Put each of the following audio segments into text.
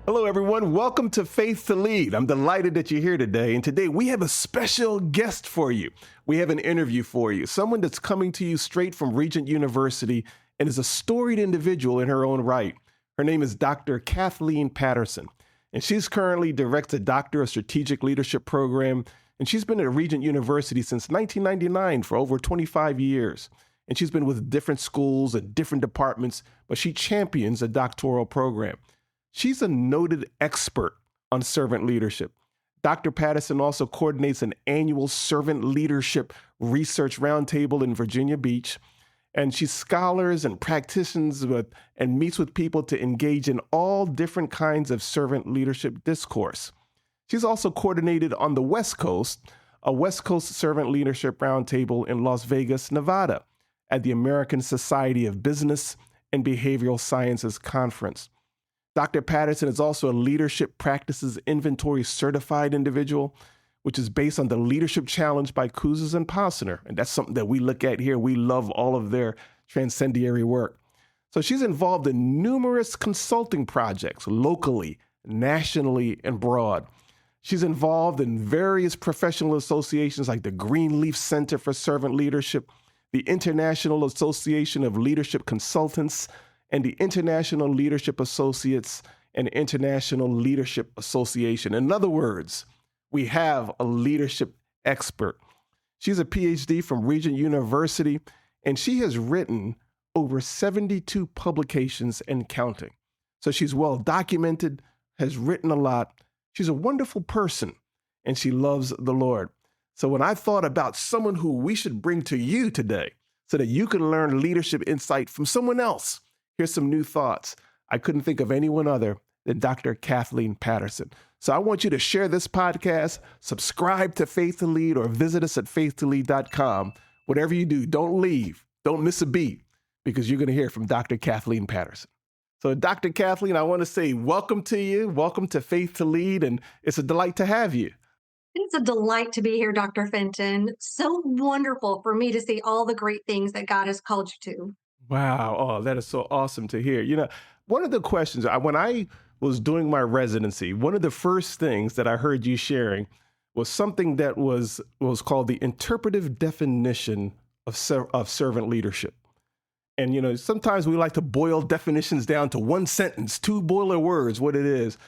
Hello, everyone. Welcome to Faith to Lead. I'm delighted that you're here today. And today we have a special guest for you. We have an interview for you, someone that's coming to you straight from Regent University and is a storied individual in her own right. Her name is Dr. Kathleen Patterson, and she's currently directs a Doctor of Strategic Leadership program, and she's been at Regent University since 1999 for over 25 years. And she's been with different schools and different departments, but she champions a doctoral program. She's a noted expert on servant leadership. Dr. Patterson also coordinates an annual servant leadership research roundtable in Virginia Beach, and she scholars and practitioners and meets with people to engage in all different kinds of servant leadership discourse. She's also coordinated on the West Coast, a West Coast servant leadership roundtable in Las Vegas, Nevada, at the American Society of Business and Behavioral Sciences Conference. Dr. Patterson is also a leadership practices inventory certified individual, which is based on the Leadership Challenge by Kouzes and Posner. And that's something that we look at here. We love all of their transcendiary work. So she's involved in numerous consulting projects locally, nationally, and abroad. She's involved in various professional associations like the Greenleaf Center for Servant Leadership, the International Association of Leadership Consultants, and the International Leadership Associates and International Leadership Association. In other words, we have a leadership expert. She's a PhD from Regent University, and she has written over 72 publications and counting. So she's well documented, has written a lot. She's a wonderful person, and she loves the Lord. So when I thought about someone who we should bring to you today so that you can learn leadership insight from someone else, here's some new thoughts. I couldn't think of anyone other than Dr. Kathleen Patterson. So I want you to share this podcast, subscribe to Faith to Lead, or visit us at faithtolead.com. Whatever you do, don't leave. Don't miss a beat, because you're going to hear from Dr. Kathleen Patterson. So Dr. Kathleen, I want to say welcome to you. Welcome to Faith to Lead, and it's a delight to have you. It's a delight to be here, Dr. Fenton. So wonderful for me to see all the great things that God has called you to. Wow. Oh, that is so awesome to hear. You know, one of the questions, when I was doing my residency, one of the first things that I heard you sharing was something that was called the interpretive definition of servant leadership. And, you know, sometimes we like to boil definitions down to one sentence, two boiler words, what it is.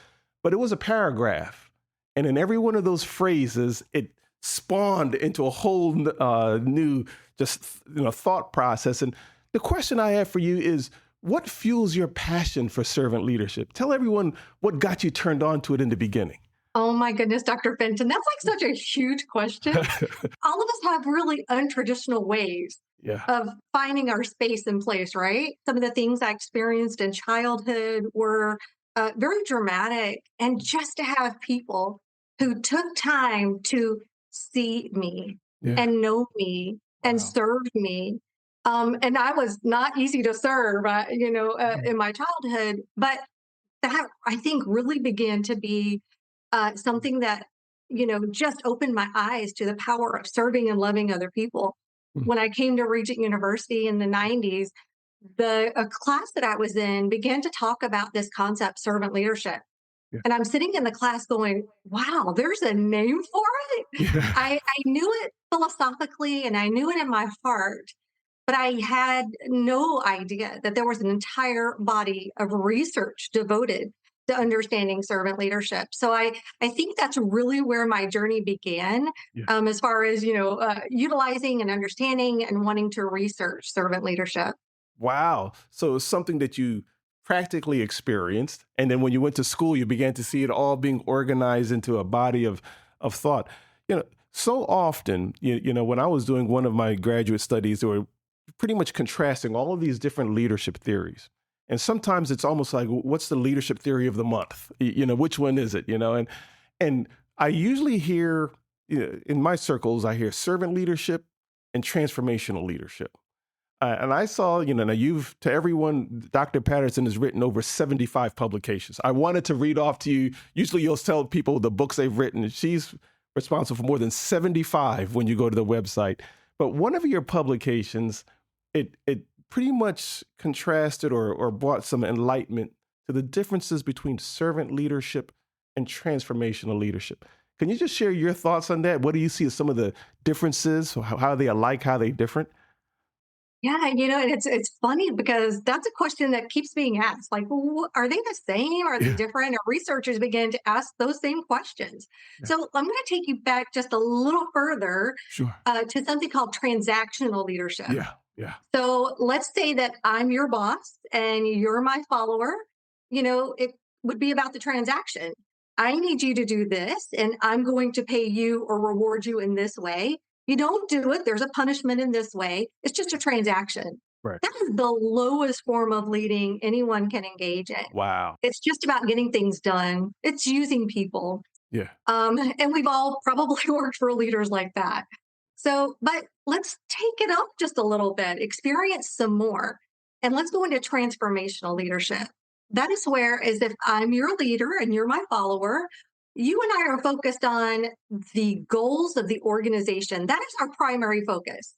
But it was a paragraph. And in every one of those phrases, it spawned into a whole new thought process. And the question I have for you is, what fuels your passion for servant leadership? Tell everyone what got you turned on to it in the beginning. Oh my goodness, Dr. Fenton, that's like such a huge question. All of us have really untraditional ways of finding our space and place, right? Some of the things I experienced in childhood were very dramatic. And just to have people who took time to see me and know me and serve me. And I was not easy to serve, in my childhood, but that I think really began to be something that, just opened my eyes to the power of serving and loving other people. When I came to Regent University in the 90s, a class that I was in began to talk about this concept, servant leadership. Yeah. And I'm sitting in the class going, wow, there's a name for it. Yeah. I knew it philosophically and I knew it in my heart. But I had no idea that there was an entire body of research devoted to understanding servant leadership. So I think that's really where my journey began, as far as, utilizing and understanding and wanting to research servant leadership. Wow. So it's something that you practically experienced. And then when you went to school, you began to see it all being organized into a body of thought. You know, so often, when I was doing one of my graduate studies, there were pretty much contrasting all of these different leadership theories. And sometimes it's almost like, what's the leadership theory of the month? Which one is it? And I usually hear, in my circles, I hear servant leadership and transformational leadership. And I saw, now to everyone, Dr. Patterson has written over 75 publications. I wanted to read off to you. Usually you'll tell people the books they've written. She's responsible for more than 75 when you go to the website. But one of your publications, it pretty much contrasted or brought some enlightenment to the differences between servant leadership and transformational leadership. Can you just share your thoughts on that? What do you see as some of the differences? How are they alike? How are they different? Yeah, and it's funny because that's a question that keeps being asked. Like, well, are they the same? Are they Yeah, different? And researchers begin to ask those same questions. yeah, So I'm going to take you back just a little further sure. to something called transactional leadership. Yeah, yeah, So let's say that I'm your boss and you're my follower. It would be about the transaction. I need you to do this, and I'm going to pay you or reward you in this way. You don't do it, there's a punishment in this way. It's just a transaction. right. That is the lowest form of leading anyone can engage in. Wow. It's just about getting things done, it's using people. Yeah, And we've all probably worked for leaders like that. So, but let's take it up just a little bit, experience some more, and let's go into transformational leadership. That is where, as if I'm your leader and you're my follower, you and I are focused on the goals of the organization. That is our primary focus.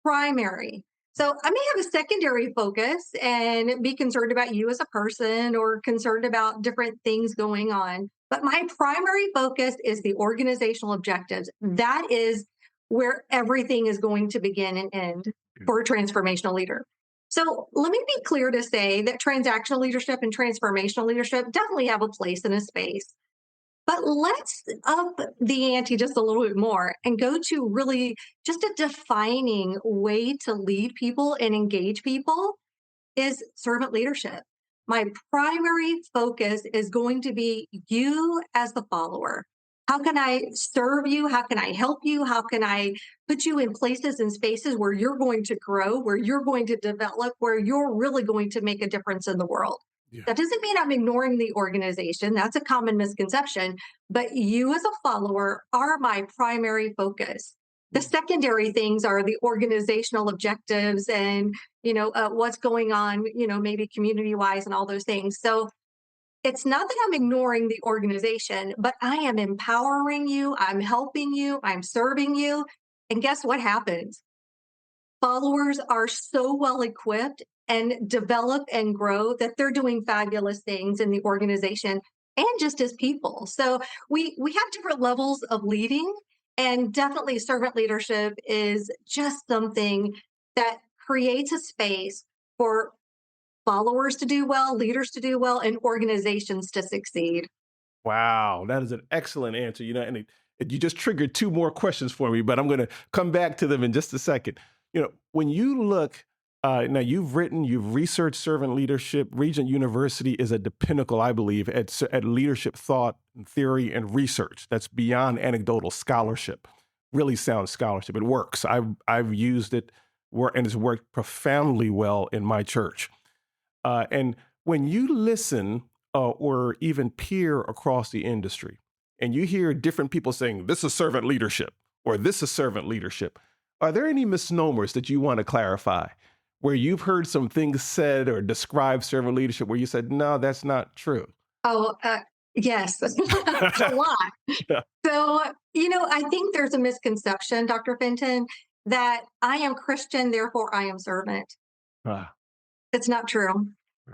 Primary. So I may have a secondary focus and be concerned about you as a person or concerned about different things going on. But my primary focus is the organizational objectives. That is where everything is going to begin and end yeah. for a transformational leader. So let me be clear to say that transactional leadership and transformational leadership definitely have a place in a space. But let's up the ante just a little bit more and go to really just a defining way to lead people and engage people is servant leadership. My primary focus is going to be you as the follower. How can I serve you? How can I help you? How can I put you in places and spaces where you're going to grow, where you're going to develop, where you're really going to make a difference in the world? Yeah. That doesn't mean I'm ignoring the organization. That's a common misconception. But you as a follower are my primary focus. The secondary things are the organizational objectives and what's going on, maybe community wise and all those things. So it's not that I'm ignoring the organization, but I am empowering you, I'm helping you, I'm serving you. And guess what happens? Followers are so well equipped and develop and grow that they're doing fabulous things in the organization and just as people. So we have different levels of leading, and definitely servant leadership is just something that creates a space for followers to do well, leaders to do well, and organizations to succeed. Wow, that is an excellent answer. You just triggered two more questions for me, but I'm going to come back to them in just a second. When you look, now you've researched servant leadership. Regent University is at the pinnacle, I believe, at leadership thought and theory and research. That's beyond anecdotal scholarship, really sound scholarship. It works. I've used it, and it's worked profoundly well in my church. And when you listen or even peer across the industry, and you hear different people saying, this is servant leadership, or this is servant leadership, are there any misnomers that you want to clarify where you've heard some things said or described servant leadership where you said, no, that's not true? Oh, yes, a lot. Yeah. So, I think there's a misconception, Dr. Fenton, that I am Christian, therefore I am servant. Ah, It's not true.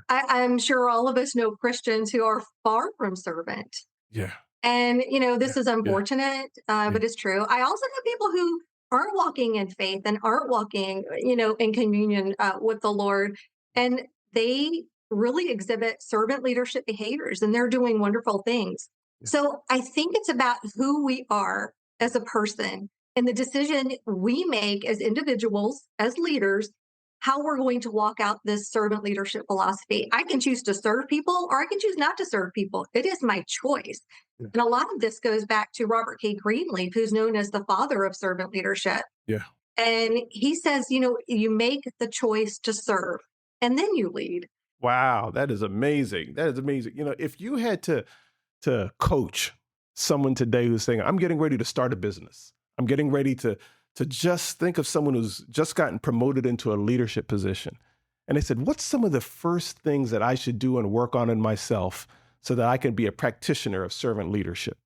I'm sure all of us know Christians who are far from servant. yeah. And, Yeah. this is Yeah. unfortunate, but it's true. I also know people who aren't walking in faith and aren't walking, in communion with the Lord. And they really exhibit servant leadership behaviors and they're doing wonderful things. Yeah. So I think it's about who we are as a person and the decision we make as individuals, as leaders, how we're going to walk out this servant leadership philosophy. I can choose to serve people or I can choose not to serve people. It is my choice. Yeah. And a lot of this goes back to Robert K. Greenleaf, who's known as the father of servant leadership. Yeah. And he says, you make the choice to serve and then you lead. Wow, that is amazing. That is amazing. If you had to coach someone today who's saying, I'm getting ready to start a business, I'm getting ready to just think of someone who's just gotten promoted into a leadership position. And they said, what's some of the first things that I should do and work on in myself so that I can be a practitioner of servant leadership?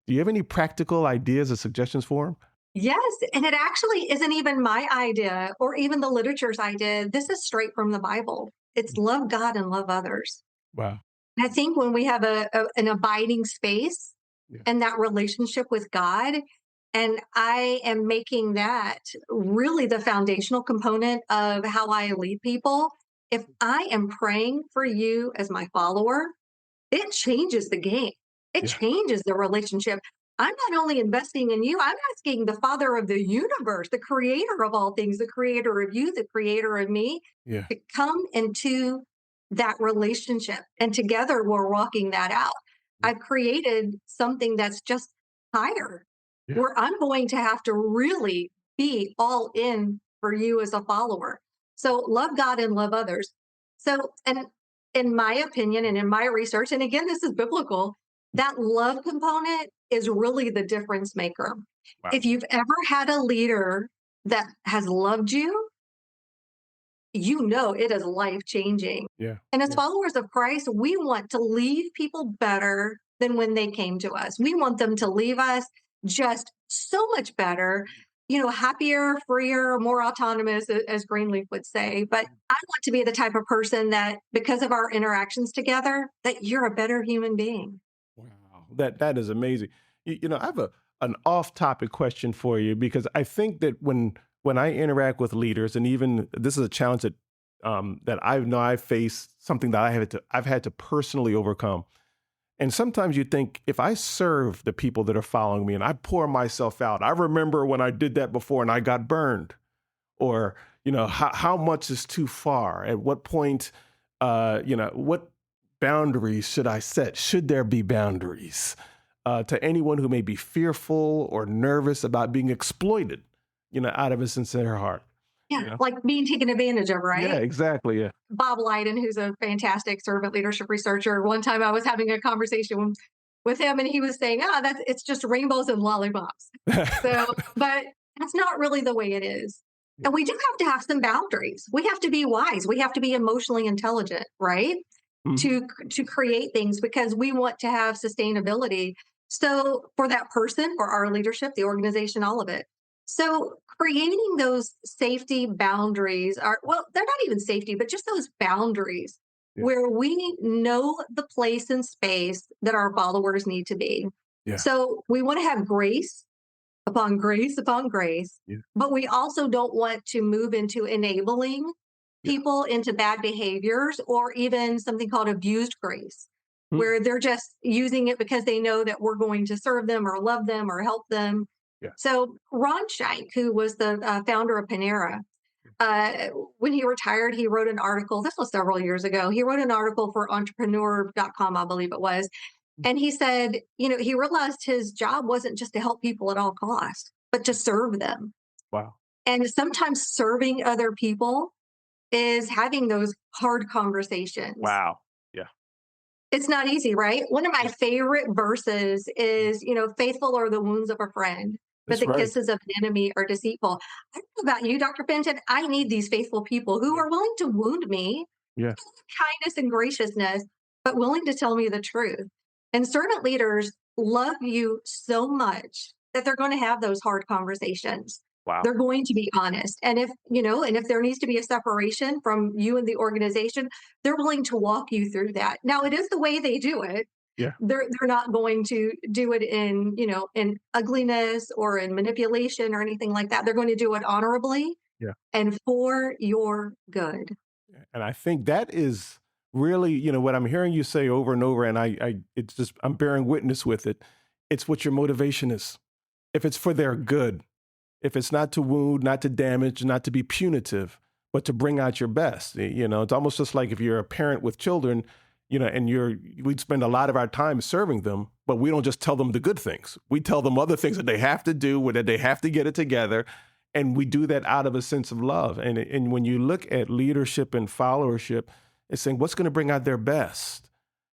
Do you have any practical ideas or suggestions for them? Yes. And it actually isn't even my idea or even the literature's idea. This is straight from the Bible. It's love God and love others. Wow. And I think when we have an abiding space Yeah. and that relationship with God, and I am making that really the foundational component of how I lead people. If I am praying for you as my follower, it changes the game. It Yeah. changes the relationship. I'm not only investing in you, I'm asking the Father of the universe, the creator of all things, the creator of you, the creator of me, Yeah. to come into that relationship. And together we're walking that out. Yeah. I've created something that's just higher, Yeah. where I'm going to have to really be all in for you as a follower. So love God and love others. So, and in my opinion and in my research, and again, this is biblical, that love component is really the difference maker. Wow. If you've ever had a leader that has loved you, you know it is life changing. Yeah. And as Yeah. followers of Christ, we want to leave people better than when they came to us. We want them to leave us just so much better, happier, freer, more autonomous, as Greenleaf would say. But I want to be the type of person that, because of our interactions together, that you're a better human being. Wow, that is amazing. I have an off-topic question for you because I think that when I interact with leaders, and even this is a challenge that I know I face, something that I've had to personally overcome. And sometimes you think, if I serve the people that are following me and I pour myself out, I remember when I did that before and I got burned, or how much is too far? At what point, what boundaries should I set? Should there be boundaries to anyone who may be fearful or nervous about being exploited, out of a sincere heart? Yeah, like being taken advantage of, Yeah, right? exactly. Yeah. Bob Lydon, who's a fantastic servant leadership researcher, one time I was having a conversation with him and he was saying, it's just rainbows and lollipops. So, but that's not really the way it is. And we do have to have some boundaries. We have to be wise. We have to be emotionally intelligent, right? Mhm. To create things, because we want to have sustainability. So for that person, for our leadership, the organization, all of it. So creating those safety boundaries are, well, they're not even safety, but just those boundaries Yeah. where we know the place and space that our followers need to be. Yeah. So we want to have grace upon grace, Yeah. but we also don't want to move into enabling Yeah. people into bad behaviors, or even something called abused grace, Mm. where they're just using it because they know that we're going to serve them or love them or help them. Yeah. So Ron Scheich, who was the founder of Panera, when he retired, he wrote an article. This was several years ago. He wrote an article for entrepreneur.com, I believe it was. And he said, he realized his job wasn't just to help people at all costs, but to serve them. Wow. And sometimes serving other people is having those hard conversations. Wow. Yeah. It's not easy, right? One of my favorite verses is, faithful are the wounds of a friend, but That's the right. kisses of an enemy are deceitful. I don't know about you, Dr. Fenton. I need these faithful people who are willing to wound me, Yeah. kindness and graciousness, but willing to tell me the truth. And servant leaders love you so much that they're going to have those hard conversations. Wow. They're going to be honest. And if there needs to be a separation from you and the organization, they're willing to walk you through that. Now, it is the way they do it. Yeah. They're not going to do it in ugliness or in manipulation or anything like that. They're going to do it honorably, Yeah. and for your good. And I think that is really, what I'm hearing you say over and over, and I'm bearing witness with it. It's what your motivation is. If it's for their good, if it's not to wound, not to damage, not to be punitive, but to bring out your best. It's almost just like if you're a parent with children, and we'd spend a lot of our time serving them, but we don't just tell them the good things. We tell them other things that they have to do, that they have to get it together. And we do that out of a sense of love. And when you look at leadership and followership, it's saying what's going to bring out their best.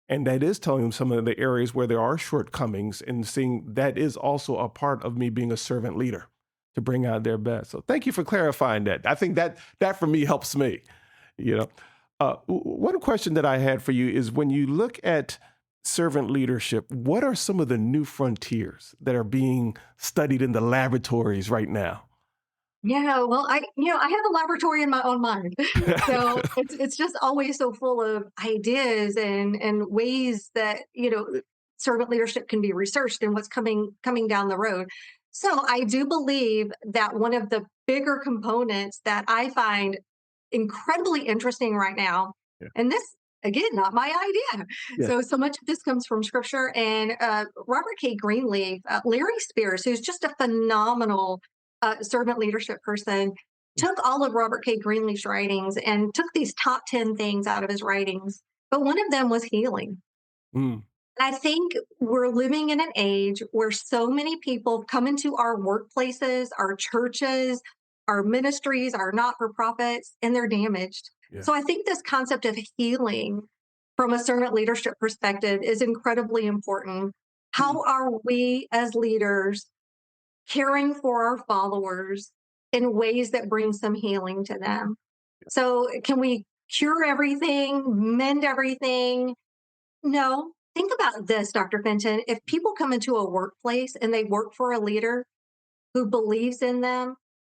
And that is telling them some of the areas where there are shortcomings, and seeing that is also a part of me being a servant leader, to bring out their best. So thank you for clarifying that. I think that for me helps me. One question that I had for you is, when you look at servant leadership, what are some of the new frontiers that are being studied in the laboratories right now? Yeah, well, I have a laboratory in my own mind. So it's just always so full of ideas and ways that, servant leadership can be researched and what's coming down the road. So I do believe that one of the bigger components that I find incredibly interesting right now, Yeah. and this again, not my idea. Yeah. So much of this comes from scripture and Robert K. Greenleaf, Larry Spears, who's just a phenomenal servant leadership person, took all of Robert K. Greenleaf's writings and took these top 10 things out of his writings. But one of them was healing. Mm. And I think we're living in an age where so many people come into our workplaces, our churches, our ministries, our not for profits, and they're damaged. Yeah. So I think this concept of healing from a servant leadership perspective is incredibly important. Mm. How are we as leaders caring for our followers in ways that bring some healing to them? So, can we cure everything, mend everything? No. Think about this, Dr. Fenton. If people come into a workplace and they work for a leader who believes in them,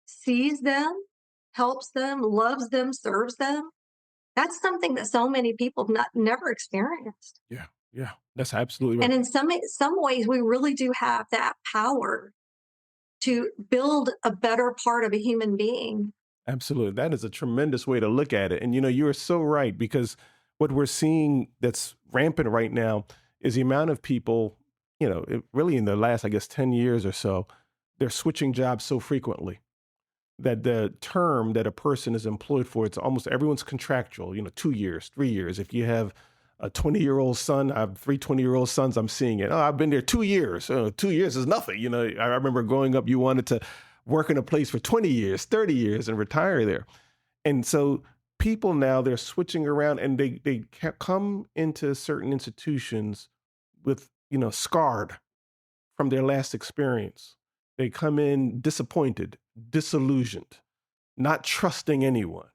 sees them, helps them, loves them, serves them, that's something that so many people have never experienced. Yeah. Yeah. That's absolutely And right. in some ways, we really do have that power to build a better part of a human being. Absolutely. That is a tremendous way to look at it. And, you are so right, because what we're seeing that's rampant right now is the amount of people, really in the last, I guess, 10 years or so, they're switching jobs so frequently that the term that a person is employed for, it's almost everyone's contractual, 2 years, 3 years. If you have a 20-year-old son, I have three 20-year-old sons, I'm seeing it. Oh, I've been there 2 years. 2 years is nothing. I remember growing up, you wanted to work in a place for 20 years, 30 years and retire there. And so people now, they're switching around and they come into certain institutions with, scarred from their last experience. They come in disappointed, disillusioned, not trusting anyone,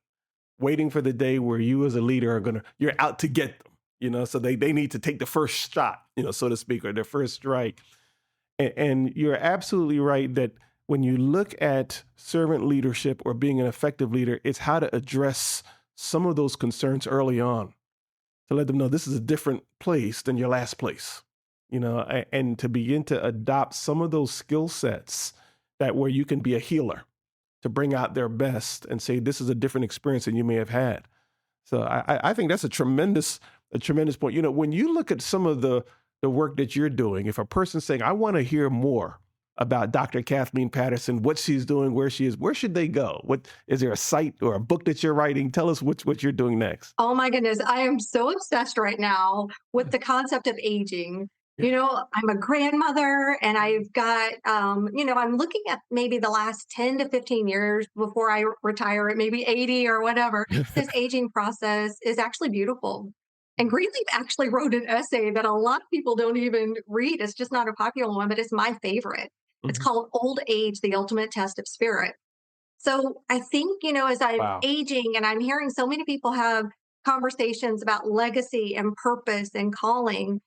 waiting for the day where you as a leader you're out to get them, so they need to take the first shot, so to speak, or their first strike. And you're absolutely right that when you look at servant leadership or being an effective leader, it's how to address some of those concerns early on to let them know this is a different place than your last place, and to begin to adopt some of those skill sets that where you can be a healer to bring out their best and say, this is a different experience than you may have had. So I think that's a tremendous point. When you look at some of the work that you're doing, if a person's saying, I want to hear more about Dr. Kathleen Patterson, what she's doing, where she is, where should they go? What is there a site or a book that you're writing? Tell us what you're doing next. Oh my goodness, I am so obsessed right now with the concept of aging. Yeah. I'm a grandmother and I've got, I'm looking at maybe the last 10 to 15 years before I retire at maybe 80 or whatever. This aging process is actually beautiful. And Greenleaf actually wrote an essay that a lot of people don't even read. It's just not a popular one, but it's my favorite. It's Mhm. called Old Age, the Ultimate Test of Spirit. So I think, as I'm Wow. aging and I'm hearing so many people have conversations about legacy and purpose and calling,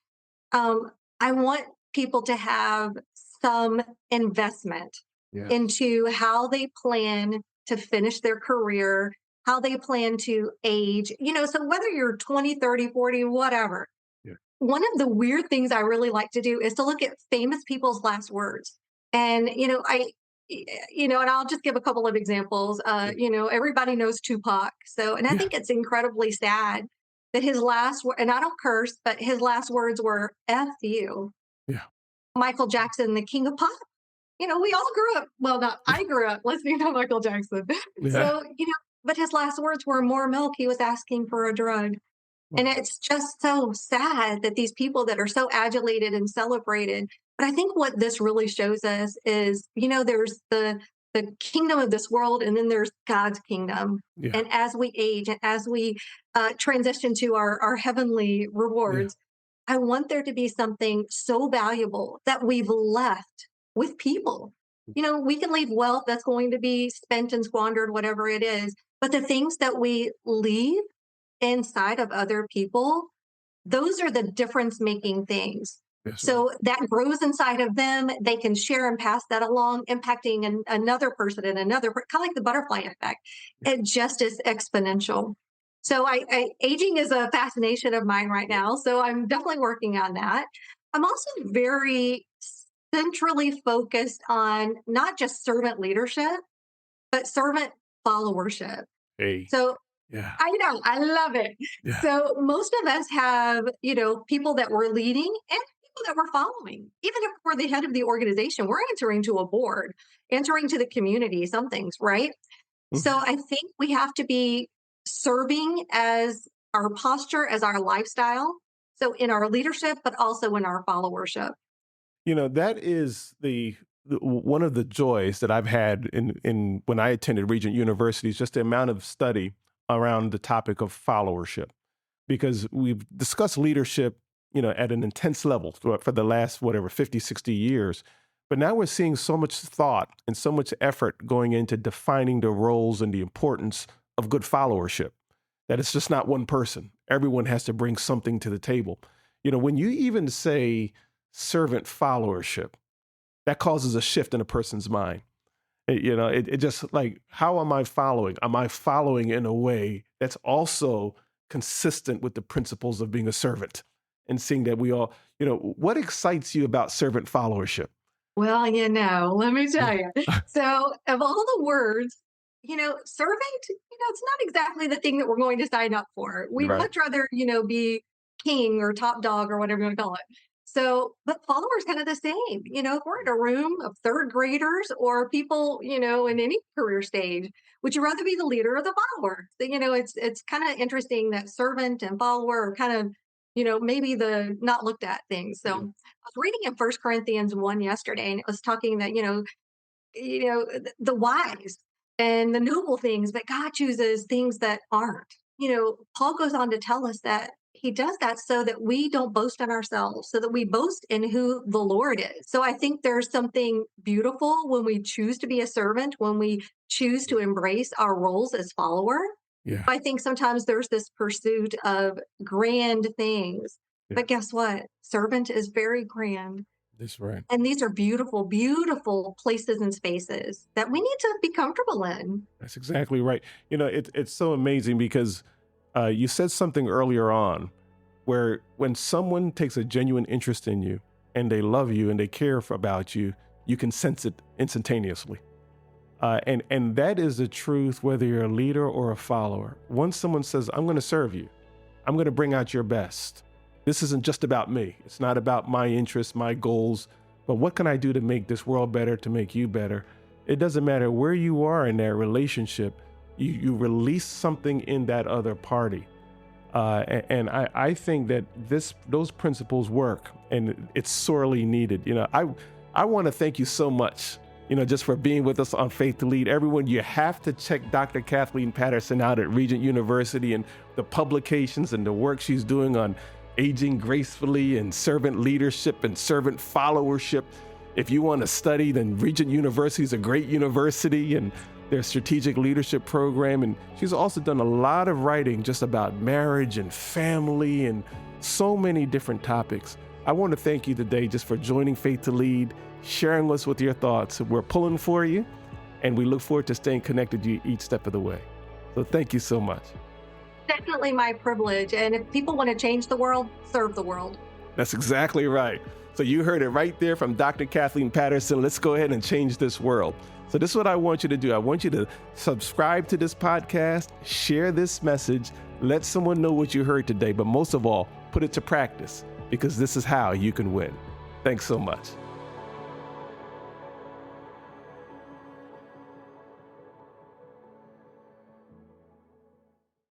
I want people to have some investment Yeah. into how they plan to finish their career, how they plan to age, so whether you're 20, 30, 40, whatever. Yeah. One of the weird things I really like to do is to look at famous people's last words. And, and I'll just give a couple of examples. Yeah. Everybody knows Tupac. So, and I Yeah. think it's incredibly sad that his last, and I don't curse, but his last words were F you. Yeah. Michael Jackson, the king of pop. We all grew up, well, not I grew up listening to Michael Jackson. Yeah. So, but his last words were more milk. He was asking for a drug. And Wow. it's just so sad that these people that are so adulated and celebrated. But I think what this really shows us is, there's the kingdom of this world, and then there's God's kingdom. Yeah. And as we age and as we transition to our heavenly Yeah. rewards, I want there to be something so valuable that we've left with people. We can leave wealth that's going to be spent and squandered, whatever it is. But the things that we leave inside of other people, those are the difference making things. That's So right. that grows inside of them. They can share and pass that along, impacting another person and another, kind of like the butterfly effect. It just is exponential. So aging is a fascination of mine right now. So I'm definitely working on that. I'm also very centrally focused on not just servant leadership, but servant followership. Hey, So yeah, I know, I love it. yeah. So most of us have, people that we're leading and people that we're following. Even if we're the head of the organization, we're answering to a board, answering to the community, some things, right? So Mhm. I think we have to be serving as our posture, as our lifestyle. So in our leadership, but also in our followership. That is one of the joys that I've had in when I attended Regent University is just the amount of study around the topic of followership, because we've discussed leadership, at an intense level for the last, whatever, 50, 60 years. But now we're seeing so much thought and so much effort going into defining the roles and the importance of good followership, that it's just not one person. Everyone has to bring something to the table. When you even say servant followership, that causes a shift in a person's mind. It just like, how am I following? Am I following in a way that's also consistent with the principles of being a servant and seeing that we all, what excites you about servant followership? Well, let me tell you. Yeah. So, of all the words, servant, it's not exactly the thing that we're going to sign up for. We'd Right. much rather, be king or top dog or whatever you want to call it. So, but followers kind of the same. If we're in a room of third graders or people, in any career stage, would you rather be the leader or the follower? So, it's kind of interesting that servant and follower are kind of, maybe the not looked at things. So, Yeah. I was reading in First Corinthians 1 yesterday, and it was talking that, the wise and the noble things, but God chooses things that aren't. Paul goes on to tell us that he does that so that we don't boast in ourselves, so that we boast in who the Lord is. So I think there's something beautiful when we choose to be a servant, when we choose to embrace our roles as follower. Yeah. I think sometimes there's this pursuit of grand things, Yeah. but guess what? Servant is very grand. That's right. And these are beautiful, beautiful places and spaces that we need to be comfortable in. That's exactly right. It's so amazing because you said something earlier on where when someone takes a genuine interest in you and they love you and they care about you, you can sense it instantaneously. And that is the truth, whether you're a leader or a follower. Once someone says, I'm going to serve you, I'm going to bring out your best. This isn't just about me. It's not about my interests, my goals, but what can I do to make this world better, to make you better? It doesn't matter where you are in that relationship, you release something in that other party. And I think that those principles work, and it's sorely needed. I want to thank you so much, just for being with us on Faith to Lead. Everyone, you have to check Dr. Kathleen Patterson out at Regent University and the publications and the work she's doing on aging gracefully and servant leadership and servant followership. If you want to study, then Regent University is a great university and their strategic leadership program. And she's also done a lot of writing just about marriage and family and so many different topics. I want to thank you today just for joining Faith to Lead, sharing us with your thoughts. We're pulling for you, and we look forward to staying connected to you each step of the way. So thank you so much. Definitely my privilege. And if people want to change the world, serve the world. That's exactly right. So you heard it right there from Dr. Kathleen Patterson. Let's go ahead and change this world. So this is what I want you to do. I want you to subscribe to this podcast, share this message, let someone know what you heard today, but most of all, put it to practice, because this is how you can win. Thanks so much.